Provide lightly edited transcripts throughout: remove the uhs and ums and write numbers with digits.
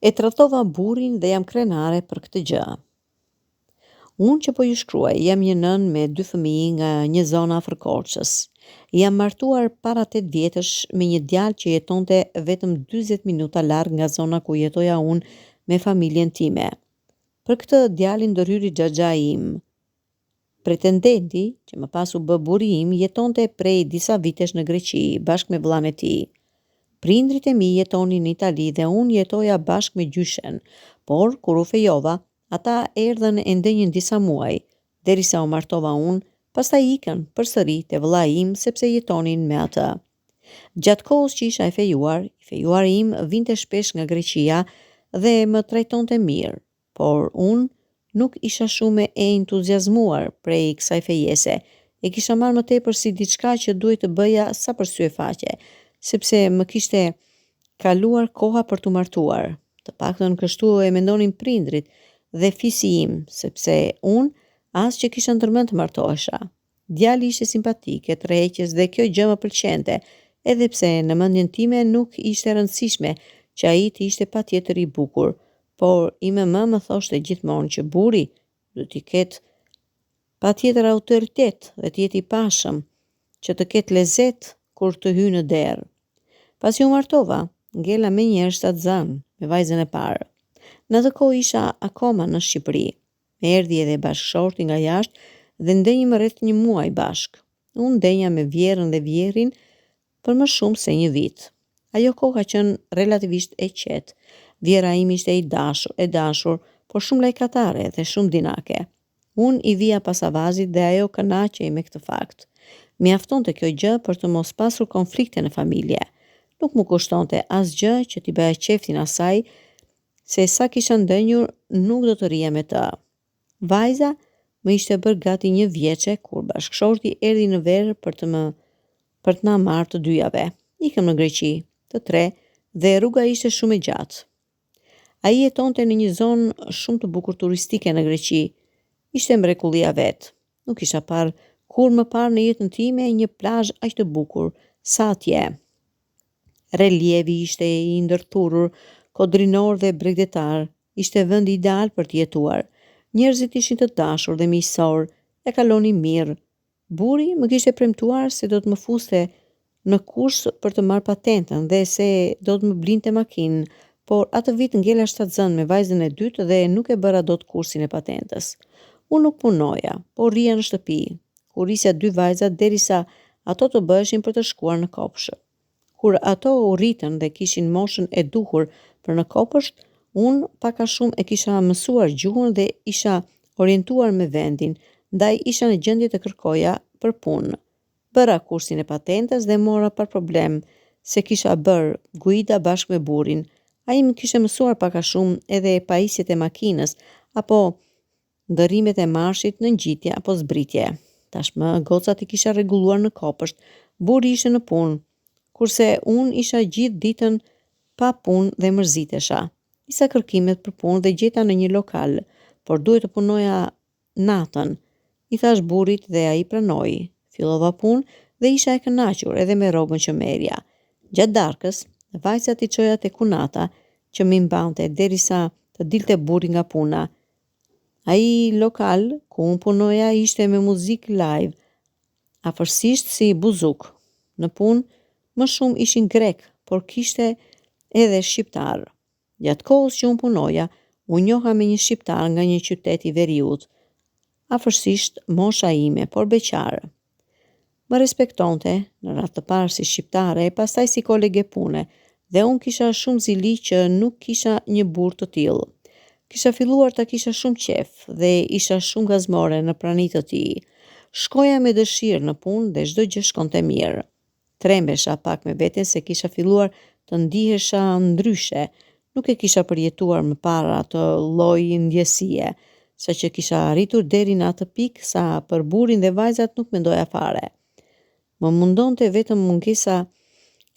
E tratova burrin dhe jam krenare për këtë gjë. Unë që po ju shkruaj, jam një nën me 2 fëmijë nga një zonë afër Korçës. Jam martuar para 8 vjetësh me një djalë që jetonte vetëm 40 minuta larg nga zona ku jetoja unë me familjen time. Për këtë djalin ndërhyri xhaxha im. Pretendenti, që më pas u bë burri im, jetonte prej disa vitesh në Greqi bashkë me vëllain e tij. Prindrit e mi jetonin në Itali dhe unë jetoja bashkë me gjyshen, por kur u fejova, ata erdhën e ndenjën disa muaj, derisa u martova unë, pastaj ikën përsëri te vëllai im sepse jetonin me atë. Gjatë kohës që isha i fejuari im vinte shpesh nga Greqia dhe më trajtonte mirë, por unë nuk isha shumë e entuziazmuar prej kësaj fejese, e kisha marrë më tepër si diçka që duhet të bëja sa për syefaqe, sepse më kishte kaluar koha për t'u martuar. Të paktën kështu e mendonin prindrit dhe fisi im, sepse unë as që kisha ndërmend të martohesha. Djali ishte simpatik, e tërheqës dhe kjo gjë më pëlqente, edhe pse në mendjen time nuk ishte rëndësishme që ai të ishte patjetër i bukur, por më thoshte gjithmonë që burri do t'i ketë patjetër autoritet dhe të jetë i pashëm, që të ketë lezet kur të hyjë në derë. Pasi u martova, ngela menjëherë shtatzan me vajzën e parë. Në atë kohë isha akoma në Shqipëri. Erdhi edhe bashkëshorti nga jashtë dhe ndenjëm rreth një muaj bashk. Unë ndenja me vjerën dhe vjerin për më shumë se një vit. Ajo kohë ka qenë relativisht e qetë. Vjera im ishte e dashur, por shumë lajkatare dhe shumë dinake. Unë i vija pas avazit dhe ajo kënaqej me këtë fakt. Mjaftonte kjo gjë për të mos pasur konflikte në familje. Nuk më kushtonte asgjë që t'i bëja qeftin asaj, se sa kisha ndenjur nuk do të rija me të. Vajza më ishte bërë gati 1 vjeçe kur bashkëshorti erdhi në verë për të na marrë të dyjave. Ikëm në Greqi, të tre, dhe rruga ishte shumë e gjatë. Ai jetonte në një zonë shumë të bukur turistike në Greqi. Ishte mrekullia vet. Nuk isha parë kur më parë në jetën time një plazh aq të bukur sa atje. Relievi ishte i ndërthurur, kodrinor dhe bregdetar. Ishte vend ideal për të jetuar. Njerëzit ishin të dashur dhe miqësor, e kalonin mirë. Burri më kishte premtuar se do të më fuste në kurs për të marrë patentën dhe se do të më blinte makinë, por atë vit ngela shtatzën me vajzën e dytë dhe nuk e bëra dot kursin e patentës. Unë nuk punoja, por rija në shtëpi, ku risja 2 vajzat derisa ato të bëheshin për të shkuar në kopshtë. Kur ato u rritën dhe kishin moshën e duhur për në kopësht, unë pak a shumë e kisha mësuar gjuhën dhe isha orientuar me vendin, ndaj isha në gjendje të kërkoja për punë. Bëra kursin e patentës dhe mora pa problem, se kisha bërë guida bashkë me burrin. Ai më kishte mësuar pak a shumë edhe pajisjet e makinës apo ndërrimet e marshit në ngjitje apo zbritje. Tashmë gocat i kisha rregulluar në kopësht, burri ishte në punë, kurse unë isha gjithë ditën pa punë dhe mërzitesha. Isa kërkimet për punë dhe gjeta në një lokal, por duhet të punoja natën. I thash burrit dhe ai pranoi. Fillova punë dhe isha e kënaqur edhe me rrogën që merja. Gjatë darkës, vajzat i çoja te kunata që më mbante derisa të dilte burri nga puna. Ai lokal ku unë punoja ishte me muzikë live, afërsisht si buzuk. Në punë më shumë ishin grek, por kishte edhe shqiptar. Gjatë kohës që unë punoja, u njoha me një shqiptar nga një qytet i veriut, afërsisht mosha ime, por beqar. Më respektonte në radhë të parë si shqiptare e pastaj si kolege pune, dhe unë kisha shumë zili që nuk kisha një burr të tillë. Kisha filluar ta kisha shumë qef dhe isha shumë gazmore në pranitë të tij. Shkoja me dëshirë në punë dhe çdo gjë shkonte mirë. Trembesha pak me veten se kisha filluar të ndihesha ndryshe. Nuk e kisha përjetuar më para atë lloj ndjesie, saqë kisha arritur deri në atë pikë sa për burrin dhe vajzat nuk mendoja fare. Më mundonte vetëm mungesa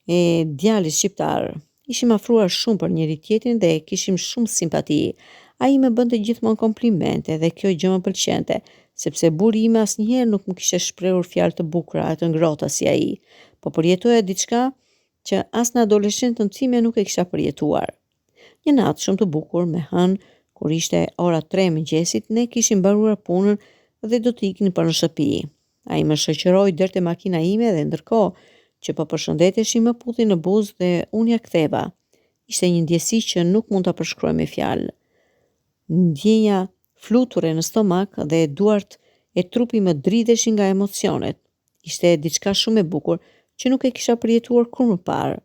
e djalit shqiptar. Ishim afruar shumë për njëri tjetrin dhe kishim shumë simpati. Ai më bënte gjithmonë komplimente dhe kjo gjë më pëlqente, sepse burri im asnjëherë nuk më kishte shprehur fjalë të bukura e të ngrohta si ai. po përjetoja diçka që as në adoleshentën time nuk e kisha përjetuar. Një natë shumë të bukur me hënë, kur ishte ora 3 mëngjesit, ne kishim mbaruar punën dhe do të ikim për në shtëpi. Ai më shoqëroi deri te makina ime dhe ndërkohë që po përshëndeteshim më puthi në buzë dhe unë ja ktheva. Ishte një ndjesi që nuk mund ta përshkruaj me fjalë. Ndjenja fluture në stomak dhe duart e trupi më dridheshin nga emocionet. Ishte diçka shumë e bukur që nuk e kisha përjetuar kur më parë.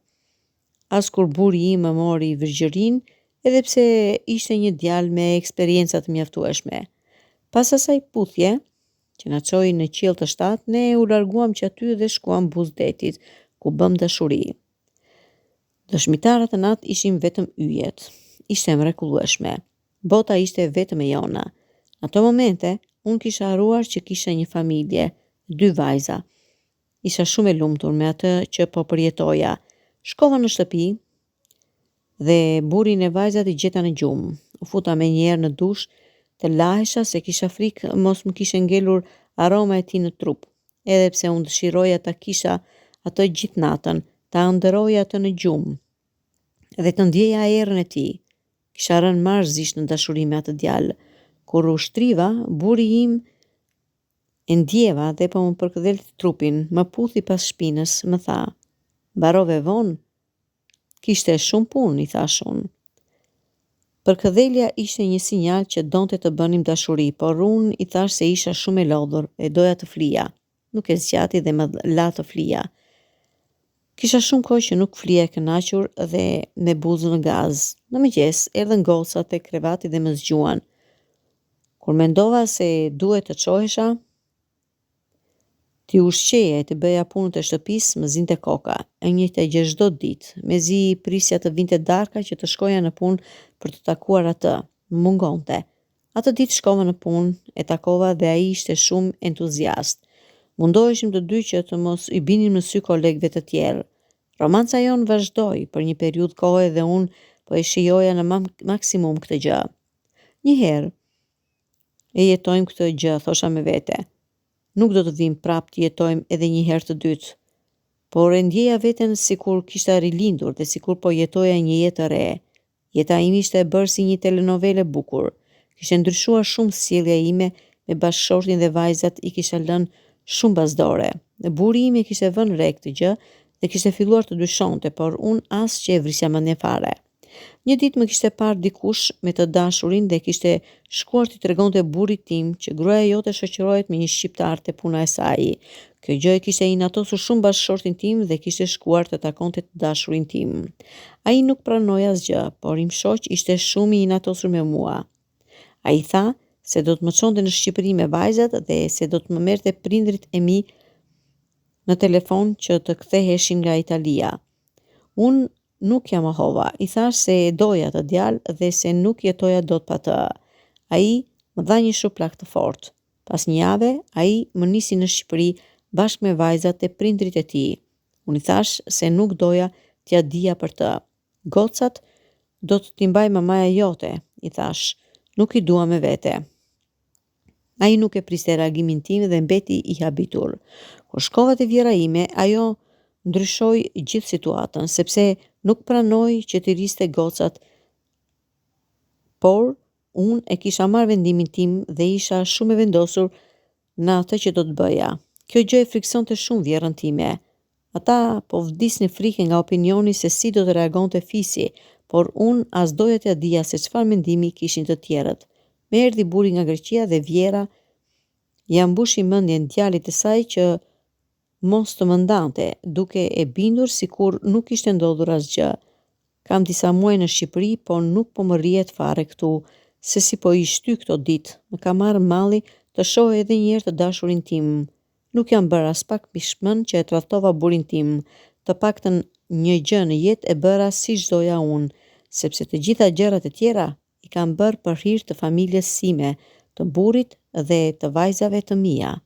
As kur buri im më mori virgjërin, edhe pse ishte një djalë me eksperienca të mjaftueshme. Pas asaj puthje, që na çoi në qiell të shtatë, ne u larguam që aty dhe shkuam buzë detit, ku bëm dashuri. Dëshmitarët e natë ishim vetëm yjet. Ishte mrekullueshme. Bota ishte vetëm e jona. Në ato momente, unë kisha harruar që kisha një familje, 2 vajza. Isha shumë e lumtur me atë që po përjetoja. Shkova në shtëpi dhe burrin e vajzat i gjeta në gjumë. U futa me njerë në dush, të lahesha se kisha frikë mos më kishe ngelur aroma e tij në trup. Edhe pse unë dëshiroja ta kisha atë gjithë natën, ta ëndërroja atë në gjumë dhe të ndjeja erën e tij. Kisha rënë marrëzisht në dashuri me atë djalë. Kur u shtriva, buri im e ndjeva dhe po më përkëdhelte trupin, më puthi pas shpinës, më tha: "Mbarove vonë?" "Kishte shumë punë," i thash unë. Përkëdhelja ishte një sinjal që donte të bënim dashuri, por unë i thash se isha shumë e lodhur e doja të flija. Nuk e zgjati dhe më la të flija. Kisha shumë kohë që nuk flija e kënaqur dhe me buzën në gaz. Në mëngjes erdhën gocat te krevati dhe më zgjuan. Kur mendova se duhet të çohesha, ti ushqeje e të bëja punët e shtëpisë, më zinte koka. E njëjta gjë çdo ditë, mezi prisja të vinte darka që të shkoja në punë për të takuar atë. Më mungonte. Atë ditë shkova në punë, e takova dhe ai ishte shumë entuziast. Mundoheshim të dy që të mos i binim në sy kolegëve të tjerë. Romanca jonë vazhdoi për një periudhë kohe dhe unë po e shijoja në maksimum këtë gjë. Një herë e jetojmë këtë gjë, thosha me vete. Nuk do të vim prap të jetojmë edhe një herë të dytë. Por e ndjeja veten sikur kisha rilindur dhe sikur po jetoja një jetë të re. Jeta ime ishte e bërë si një telenovele bukur. Kishte ndryshuar shumë sjellja ime me bashkëshortin dhe vajzat i kisha lënë shumë bazdore. Buri im e kishte vënë re këtë gjë dhe kishte filluar të dyshonte, por unë as që e vrisja mendjen fare. Një ditë më kishte parë dikush me të dashurin dhe kishte shkuar t'i tregonte burrit tim që gruaja jote shoqërohet me një shqiptar te puna e saj. Kjo gjë e kishte inatosur shumë bashkëshortin tim dhe kishte shkuar të takonte të dashurin tim. Ai nuk pranoi asgjë, por im shoq ishte shumë i inatosur me mua. Ai tha se do të më çonte në Shqipëri me vajzat dhe se do të më merrte prindrit e mi në telefon që të ktheheshin nga Italia. Unë nuk ja mohova, i thash se e doja të djalë dhe se nuk jetoja dot pa të. Ai më dha një shuplak të fortë. Pas një jave, ai më nisi në Shqipëri bashkë me vajzat e prindrit e tij. Unë i thash se nuk doja t'ja dija për të. Gocat do të t'i mbaj mamaja jote, i thash. Nuk i dua me vete. Ai nuk e priste reagimin tim dhe mbeti i habitur. Kur shkova te vjera ime, ajo ndryshoi gjithë situatën, sepse nuk pranoi që t'i riste gocat, por unë e kisha marrë vendimin tim dhe isha shumë e vendosur në atë që do të bëja. Kjo gjë e friksonte shumë vjerën time. Ata po vdisnin frikë nga opinioni se si do të reagonte fisi, por unë as doja t'ja dija se çfarë mendimi kishin të tjerët. Me erdhi buri nga Greqia dhe vjera ja mbushi mendjen djalit të saj që mos të më ndante, duke e bindur sikur nuk ishte ndodhur asgjë. Kam disa muaj në Shqipëri, por nuk po më rrihet fare këtu, se si po i shty këto ditë. Më ka marrë malli të shoh edhe një herë të dashurin tim. Nuk jam bërë as pak pishmën që e tradhtova burin tim. Të paktën një gjë në jetë e bëra siç doja unë, sepse të gjitha gjërat e tjera i kam bërë për hir të familjes sime, të burrit dhe të vajzave të mia.